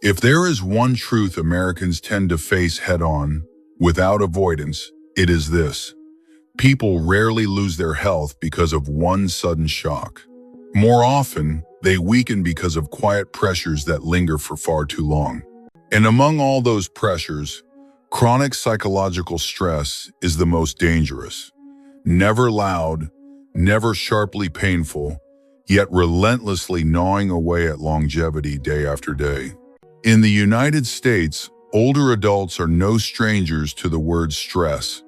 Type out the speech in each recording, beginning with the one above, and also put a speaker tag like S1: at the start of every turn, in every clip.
S1: If there is one truth Americans tend to face head-on, without avoidance, it is this. People rarely lose their health because of one sudden shock. More often, they weaken because of quiet pressures that linger for far too long. And among all those pressures, chronic psychological stress is the most dangerous. Never loud, never sharply painful, yet relentlessly gnawing away at longevity day after day. In the United States, older adults are no strangers to the word stress.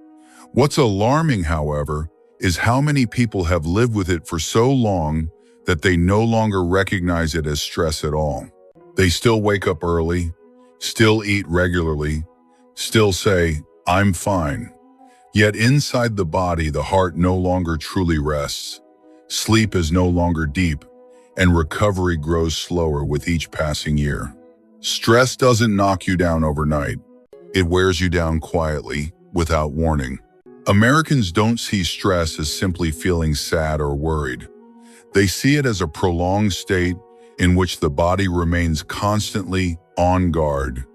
S1: What's alarming, however, is how many people have lived with it for so long that they no longer recognize it as stress at all. They still wake up early, still eat regularly, still say, "I'm fine." Yet inside the body, the heart no longer truly rests. Sleep is no longer deep, and recovery grows slower with each passing year. Stress doesn't knock you down overnight. It wears you down quietly, without warning. Americans don't see stress as simply feeling sad or worried. They see it as a prolonged state in which the body remains constantly on guard,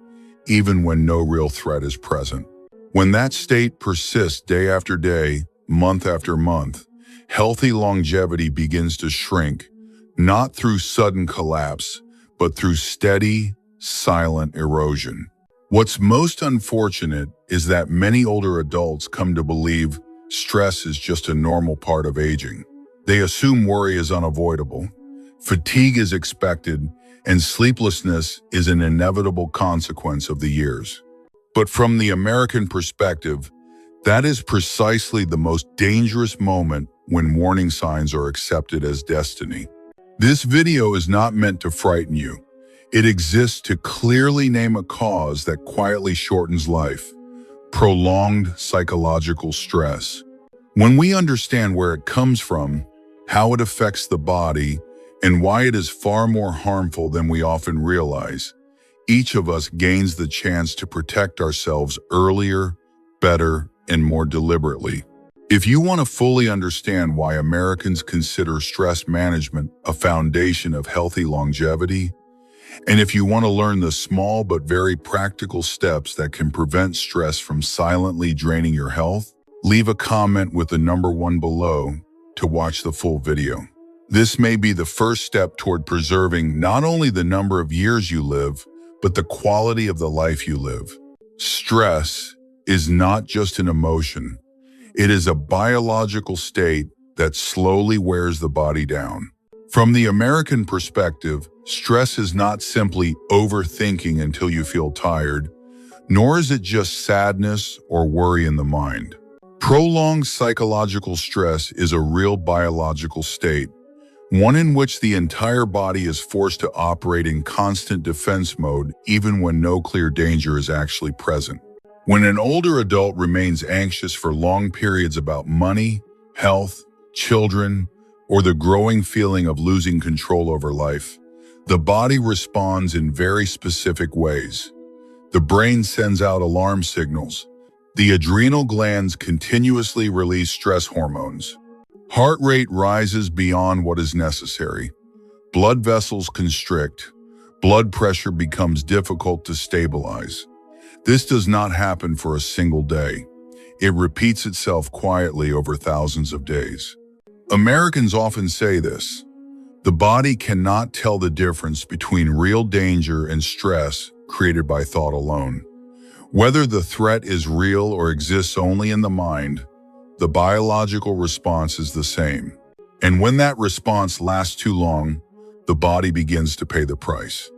S1: even when no real threat is present. When that state persists day after day, month after month, healthy longevity begins to shrink, not through sudden collapse, but through steady, silent erosion. What's most unfortunate is that many older adults come to believe stress is just a normal part of aging. They assume worry is unavoidable, fatigue is expected, and sleeplessness is an inevitable consequence of the years. But from the American perspective, that is precisely the most dangerous moment when warning signs are accepted as destiny. This video is not meant to frighten you. It exists to clearly name a cause that quietly shortens life: prolonged psychological stress. When we understand where it comes from, how it affects the body, and why it is far more harmful than we often realize, each of us gains the chance to protect ourselves earlier, better, and more deliberately. If you want to fully understand why Americans consider stress management a foundation of healthy longevity, and if you want to learn the small but very practical steps that can prevent stress from silently draining your health, leave a comment with the number 1 below to watch the full video. This may be the first step toward preserving not only the number of years you live, but the quality of the life you live. Stress is not just an emotion. It is a biological state that slowly wears the body down. From the American perspective, stress is not simply overthinking until you feel tired, nor is it just sadness or worry in the mind. Prolonged psychological stress is a real biological state, one in which the entire body is forced to operate in constant defense mode even when no clear danger is actually present. When an older adult remains anxious for long periods about money, health, children, or the growing feeling of losing control over life, the body responds in very specific ways. The brain sends out alarm signals. The adrenal glands continuously release stress hormones. Heart rate rises beyond what is necessary. Blood vessels constrict. Blood pressure becomes difficult to stabilize. This does not happen for a single day. It repeats itself quietly over thousands of days. Americans often say this: the body cannot tell the difference between real danger and stress created by thought alone. Whether the threat is real or exists only in the mind, the biological response is the same. And when that response lasts too long, the body begins to pay the price.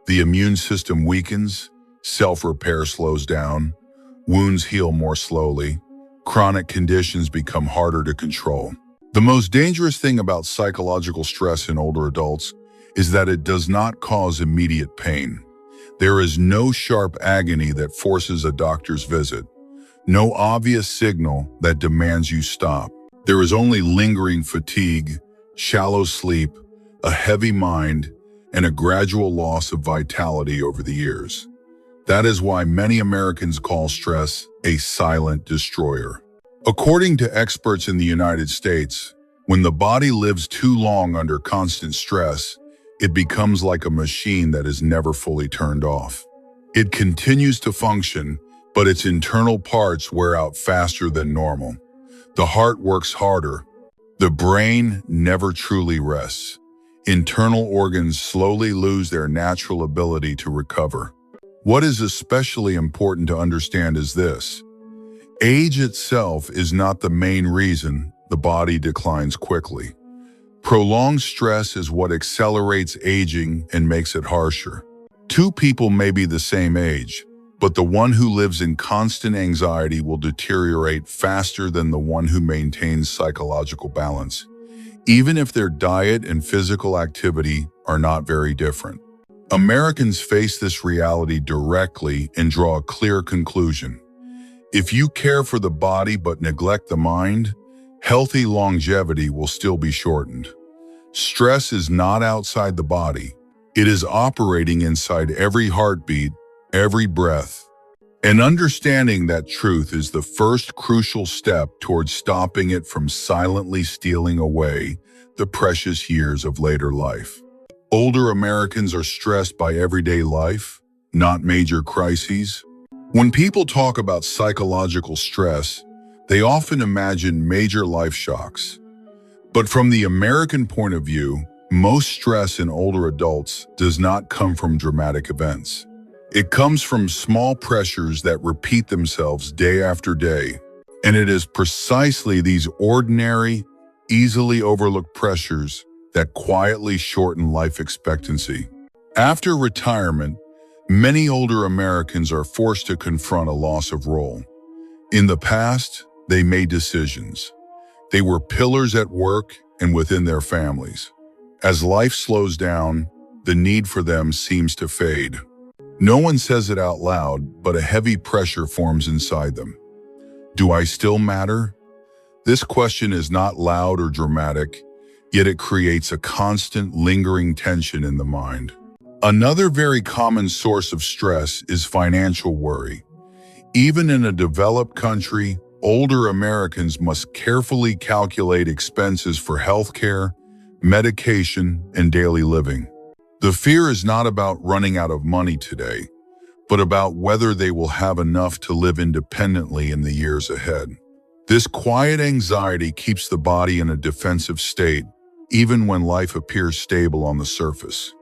S1: The immune system weakens, self-repair slows down, wounds heal more slowly, chronic conditions become harder to control. The most dangerous thing about psychological stress in older adults is that it does not cause immediate pain. There is no sharp agony that forces a doctor's visit, no obvious signal that demands you stop. There is only lingering fatigue, shallow sleep, a heavy mind, and a gradual loss of vitality over the years. That is why many Americans call stress a silent destroyer. According to experts in the United States, when the body lives too long under constant stress, it becomes like a machine that is never fully turned off. It continues to function, but its internal parts wear out faster than normal. The heart works harder. The brain never truly rests. Internal organs slowly lose their natural ability to recover. What is especially important to understand is this: age itself is not the main reason the body declines quickly. Prolonged stress is what accelerates aging and makes it harsher. Two people may be the same age, but the one who lives in constant anxiety will deteriorate faster than the one who maintains psychological balance, even if their diet and physical activity are not very different. Americans face this reality directly and draw a clear conclusion. If you care for the body but neglect the mind, healthy longevity will still be shortened. Stress is not outside the body. It is operating inside every heartbeat, every breath. And understanding that truth is the first crucial step towards stopping it from silently stealing away the precious years of later life. Older Americans are stressed by everyday life, not major crises. When people talk about psychological stress, they often imagine major life shocks. But from the American point of view, most stress in older adults does not come from dramatic events. It comes from small pressures that repeat themselves day after day. And it is precisely these ordinary, easily overlooked pressures that quietly shorten life expectancy. After retirement, many older Americans are forced to confront a loss of role. In the past, they made decisions. They were pillars at work and within their families. As life slows down, the need for them seems to fade. No one says it out loud, but a heavy pressure forms inside them. Do I still matter? This question is not loud or dramatic, yet it creates a constant, lingering tension in the mind. Another very common source of stress is financial worry. Even in a developed country, older Americans must carefully calculate expenses for healthcare, medication, and daily living. The fear is not about running out of money today, but about whether they will have enough to live independently in the years ahead. This quiet anxiety keeps the body in a defensive state, even when life appears stable on the surface.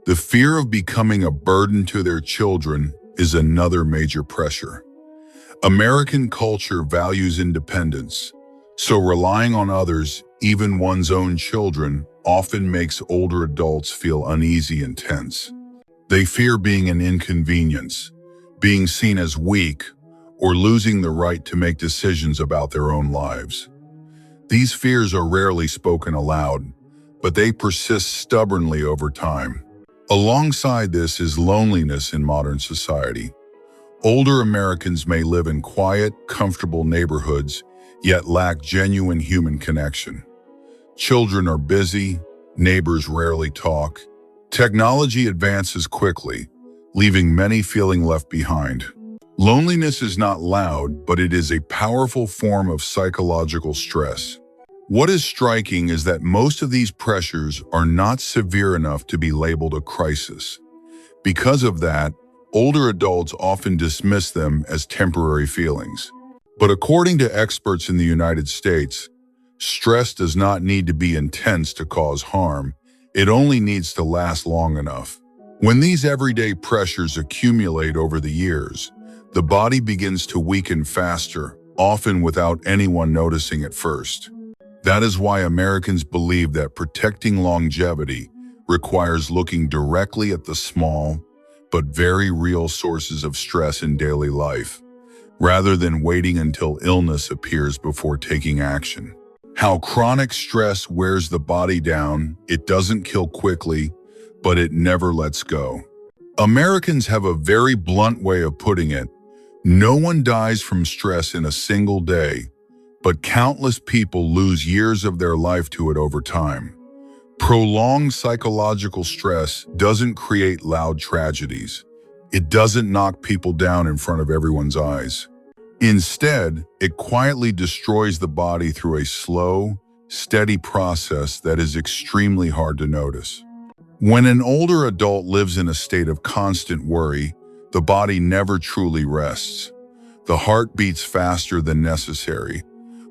S1: The fear of becoming a burden to their children is another major pressure. American culture values independence, so relying on others, even one's own children, often makes older adults feel uneasy and tense. They fear being an inconvenience, being seen as weak, or losing the right to make decisions about their own lives. These fears are rarely spoken aloud, but they persist stubbornly over time. Alongside this is loneliness in modern society. Older Americans may live in quiet, comfortable neighborhoods, yet lack genuine human connection. Children are busy, neighbors rarely talk. Technology advances quickly, leaving many feeling left behind. Loneliness is not loud, but it is a powerful form of psychological stress. What is striking is that most of these pressures are not severe enough to be labeled a crisis. Because of that, older adults often dismiss them as temporary feelings. But according to experts in the United States, stress does not need to be intense to cause harm. It only needs to last long enough. When these everyday pressures accumulate over the years, the body begins to weaken faster, often without anyone noticing at first. That is why Americans believe that protecting longevity requires looking directly at the small, but very real sources of stress in daily life, rather than waiting until illness appears before taking action. How chronic stress wears the body down, it doesn't kill quickly, but it never lets go. Americans have a very blunt way of putting it. No one dies from stress in a single day, but countless people lose years of their life to it over time. Prolonged psychological stress doesn't create loud tragedies. It doesn't knock people down in front of everyone's eyes. Instead, it quietly destroys the body through a slow, steady process that is extremely hard to notice. When an older adult lives in a state of constant worry, the body never truly rests. The heart beats faster than necessary.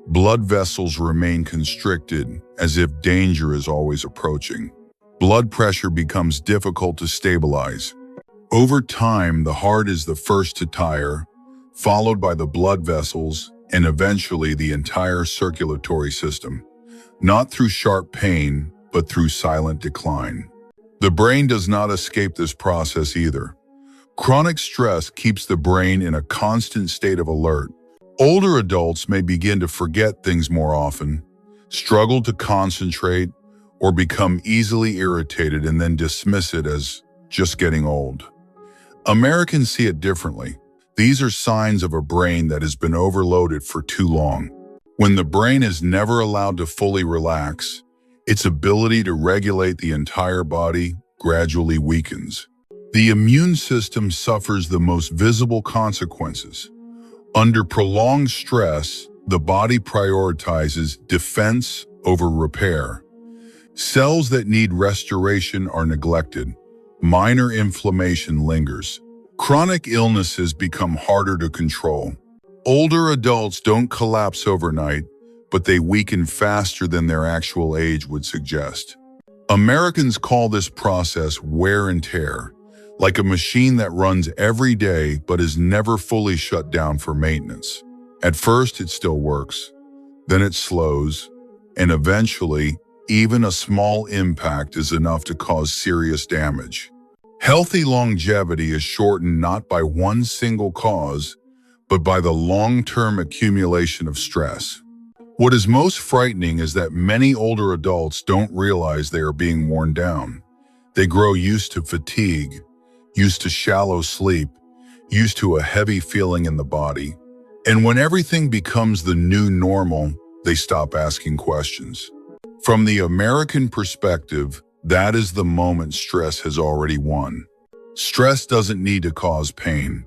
S1: Blood vessels remain constricted, as if danger is always approaching. Blood pressure becomes difficult to stabilize. Over time, the heart is the first to tire, followed by the blood vessels, and eventually the entire circulatory system. Not through sharp pain, but through silent decline. The brain does not escape this process either. Chronic stress keeps the brain in a constant state of alert. Older adults may begin to forget things more often, struggle to concentrate, or become easily irritated and then dismiss it as just getting old. Americans see it differently. These are signs of a brain that has been overloaded for too long. When the brain is never allowed to fully relax, its ability to regulate the entire body gradually weakens. The immune system suffers the most visible consequences. Under prolonged stress, the body prioritizes defense over repair. Cells that need restoration are neglected. Minor inflammation lingers. Chronic illnesses become harder to control. Older adults don't collapse overnight, but they weaken faster than their actual age would suggest. Americans call this process wear and tear, like a machine that runs every day but is never fully shut down for maintenance. At first, it still works. Then it slows, and eventually, even a small impact is enough to cause serious damage. Healthy longevity is shortened not by one single cause, but by the long-term accumulation of stress. What is most frightening is that many older adults don't realize they are being worn down. They grow used to fatigue, used to shallow sleep, used to a heavy feeling in the body. And when everything becomes the new normal, they stop asking questions. From the American perspective, that is the moment stress has already won. Stress doesn't need to cause pain.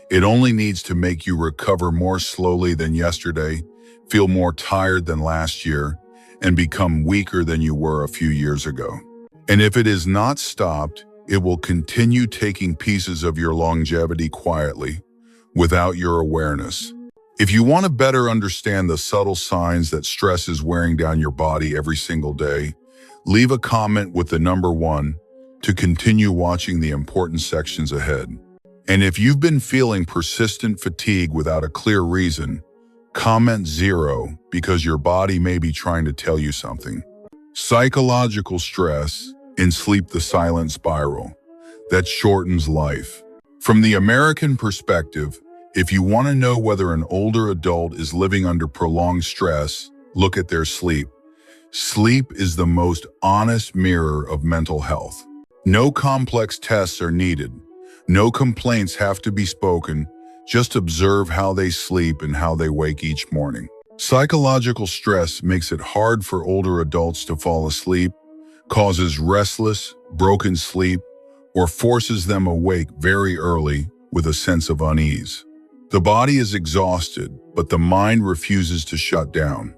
S1: It only needs to make you recover more slowly than yesterday, feel more tired than last year, and become weaker than you were a few years ago. And if it is not stopped, it will continue taking pieces of your longevity quietly, without your awareness. If you want to better understand the subtle signs that stress is wearing down your body every single day, leave a comment with the number 1 to continue watching the important sections ahead. And if you've been feeling persistent fatigue without a clear reason, comment 0 because your body may be trying to tell you something. Psychological stress and sleep, the silent spiral that shortens life. From the American perspective, if you want to know whether an older adult is living under prolonged stress, look at their sleep. Sleep is the most honest mirror of mental health. No complex tests are needed. No complaints have to be spoken. Just observe how they sleep and how they wake each morning. Psychological stress makes it hard for older adults to fall asleep, causes restless, broken sleep, or forces them awake very early with a sense of unease. The body is exhausted, but the mind refuses to shut down.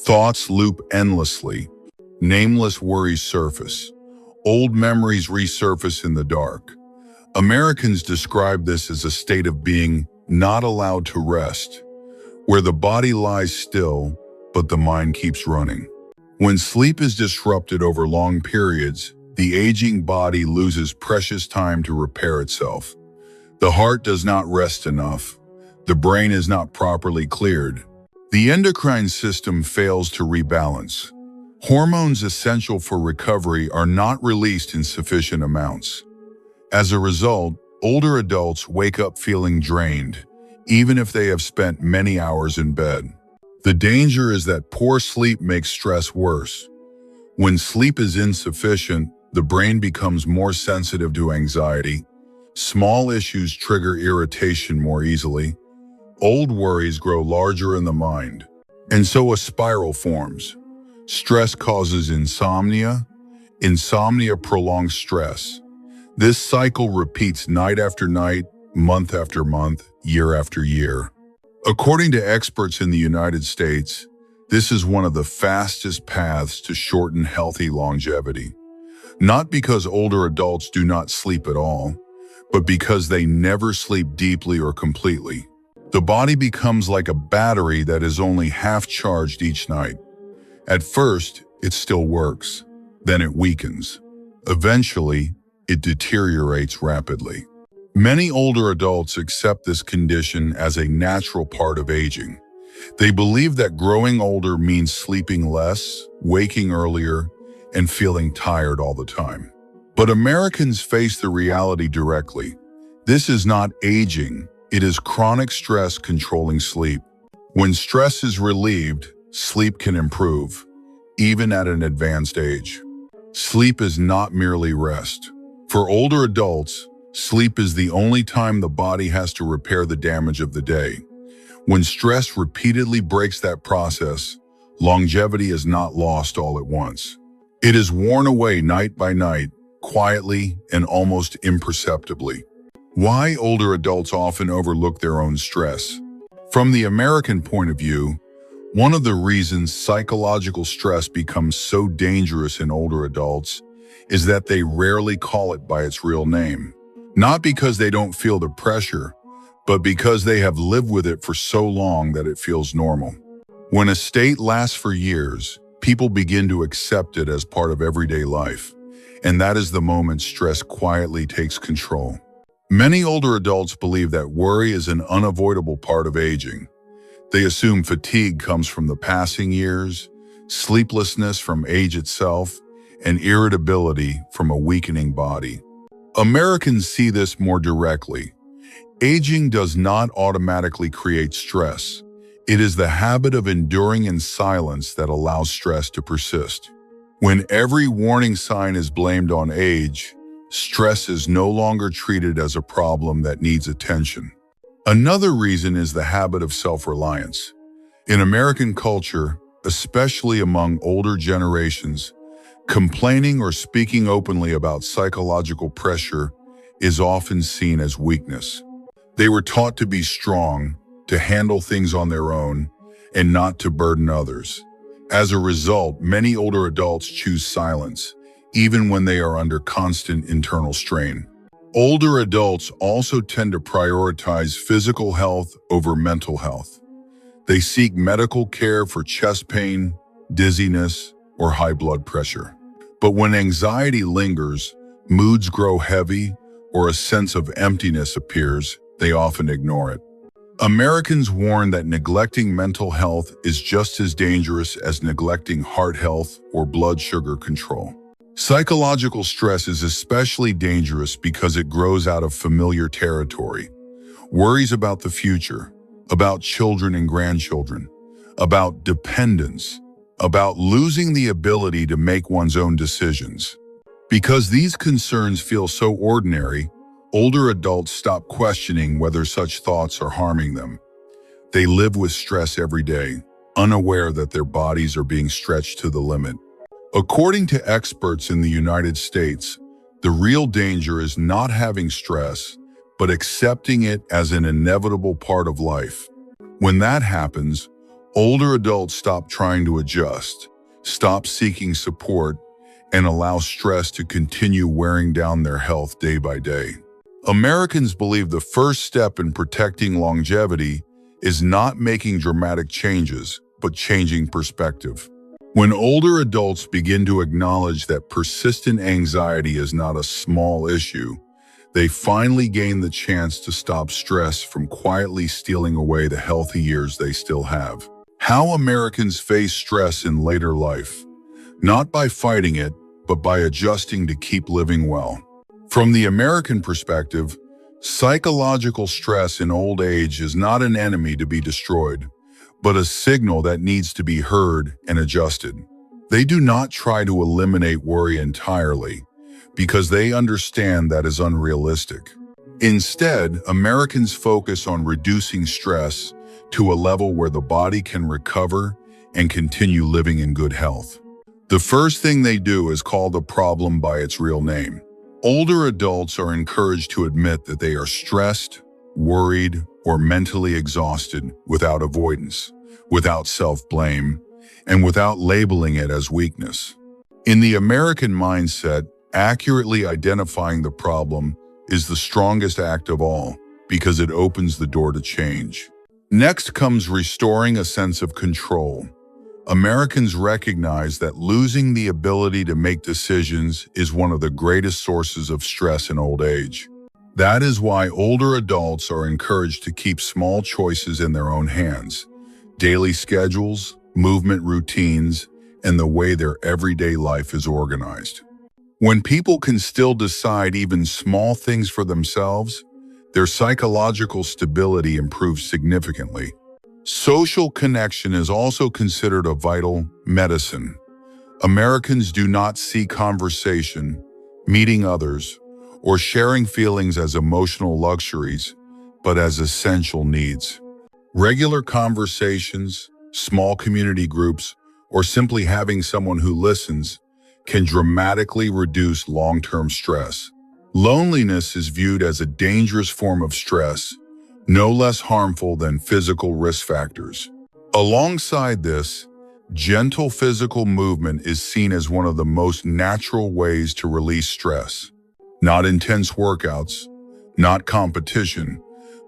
S1: Thoughts loop endlessly. Nameless worries surface. Old memories resurface in the dark. Americans describe this as a state of being not allowed to rest, where the body lies still, but the mind keeps running. When sleep is disrupted over long periods, the aging body loses precious time to repair itself. The heart does not rest enough. The brain is not properly cleared. The endocrine system fails to rebalance. Hormones essential for recovery are not released in sufficient amounts. As a result, older adults wake up feeling drained, even if they have spent many hours in bed. The danger is that poor sleep makes stress worse. When sleep is insufficient, the brain becomes more sensitive to anxiety. Small issues trigger irritation more easily. Old worries grow larger in the mind. And so a spiral forms. Stress causes insomnia. Insomnia prolongs stress. This cycle repeats night after night, month after month, year after year. According to experts in the United States, this is one of the fastest paths to shorten healthy longevity. Not because older adults do not sleep at all, but because they never sleep deeply or completely. The body becomes like a battery that is only half charged each night. At first, it still works. Then it weakens. Eventually, it deteriorates rapidly. Many older adults accept this condition as a natural part of aging. They believe that growing older means sleeping less, waking earlier, and feeling tired all the time. But Americans face the reality directly. This is not aging, it is chronic stress controlling sleep. When stress is relieved, sleep can improve, even at an advanced age. Sleep is not merely rest. For older adults, sleep is the only time the body has to repair the damage of the day. When stress repeatedly breaks that process, longevity is not lost all at once. It is worn away night by night, quietly and almost imperceptibly. Why older adults often overlook their own stress? From the American point of view, one of the reasons psychological stress becomes so dangerous in older adults is that they rarely call it by its real name. Not because they don't feel the pressure, but because they have lived with it for so long that it feels normal. When a state lasts for years, people begin to accept it as part of everyday life, and that is the moment stress quietly takes control. Many older adults believe that worry is an unavoidable part of aging. They assume fatigue comes from the passing years, sleeplessness from age itself, and irritability from a weakening body. Americans see this more directly. Aging does not automatically create stress. It is the habit of enduring in silence that allows stress to persist. When every warning sign is blamed on age, stress is no longer treated as a problem that needs attention. Another reason is the habit of self-reliance. In American culture, especially among older generations, complaining or speaking openly about psychological pressure is often seen as weakness. They were taught to be strong, to handle things on their own, and not to burden others. As a result, many older adults choose silence, even when they are under constant internal strain. Older adults also tend to prioritize physical health over mental health. They seek medical care for chest pain, dizziness, or high blood pressure. But when anxiety lingers, moods grow heavy, or a sense of emptiness appears, they often ignore it. Americans warn that neglecting mental health is just as dangerous as neglecting heart health or blood sugar control. Psychological stress is especially dangerous because it grows out of familiar territory. Worries about the future, about children and grandchildren, about dependence, about losing the ability to make one's own decisions. Because these concerns feel so ordinary, older adults stop questioning whether such thoughts are harming them. They live with stress every day, unaware that their bodies are being stretched to the limit. According to experts in the United States, the real danger is not having stress, but accepting it as an inevitable part of life. When that happens, older adults stop trying to adjust, stop seeking support, and allow stress to continue wearing down their health day by day. Americans believe the first step in protecting longevity is not making dramatic changes, but changing perspective. When older adults begin to acknowledge that persistent anxiety is not a small issue, they finally gain the chance to stop stress from quietly stealing away the healthy years they still have. How Americans face stress in later life, not by fighting it, but by adjusting to keep living well. From the American perspective, psychological stress in old age is not an enemy to be destroyed, but a signal that needs to be heard and adjusted. They do not try to eliminate worry entirely, because they understand that is unrealistic. Instead, Americans focus on reducing stress to a level where the body can recover and continue living in good health. The first thing they do is call the problem by its real name. Older adults are encouraged to admit that they are stressed, worried, or mentally exhausted without avoidance, without self-blame, and without labeling it as weakness. In the American mindset, Accurately identifying the problem is the strongest act of all because it opens the door to change. Next comes restoring a sense of control. Americans recognize that losing the ability to make decisions is one of the greatest sources of stress in old age. That is why older adults are encouraged to keep small choices in their own hands. Daily schedules, movement routines, and the way their everyday life is organized. When people can still decide even small things for themselves, their psychological stability improves significantly. Social connection is also considered a vital medicine. Americans do not see conversation, meeting others, or sharing feelings as emotional luxuries, but as essential needs. Regular conversations, small community groups, or simply having someone who listens can dramatically reduce long-term stress. Loneliness is viewed as a dangerous form of stress, no less harmful than physical risk factors. Alongside this, gentle physical movement is seen as one of the most natural ways to release stress. Not intense workouts, not competition,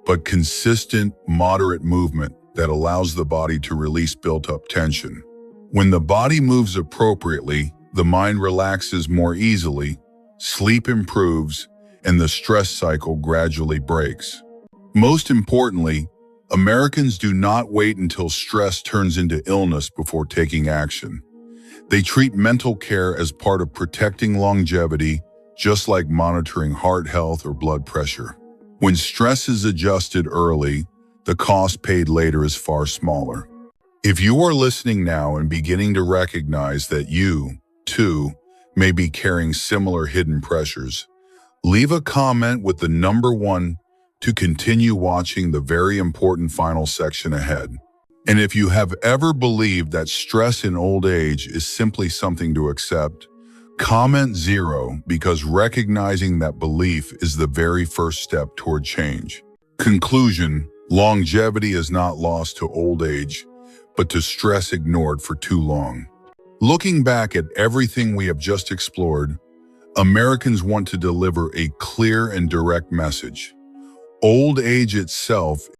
S1: but consistent, moderate movement that allows the body to release built-up tension. When the body moves appropriately, the mind relaxes more easily, sleep improves, and the stress cycle gradually breaks. Most importantly, Americans do not wait until stress turns into illness before taking action. They treat mental care as part of protecting longevity, just like monitoring heart health or blood pressure. When stress is adjusted early, the cost paid later is far smaller. If you are listening now and beginning to recognize that you, too, may be carrying similar hidden pressures, leave a comment with the number 1 to continue watching the very important final section ahead. And if you have ever believed that stress in old age is simply something to accept, comment 0 because recognizing that belief is the very first step toward change. Conclusion: longevity is not lost to old age, but to stress ignored for too long. Looking back at everything we have just explored, Americans want to deliver a clear and direct message. Old age itself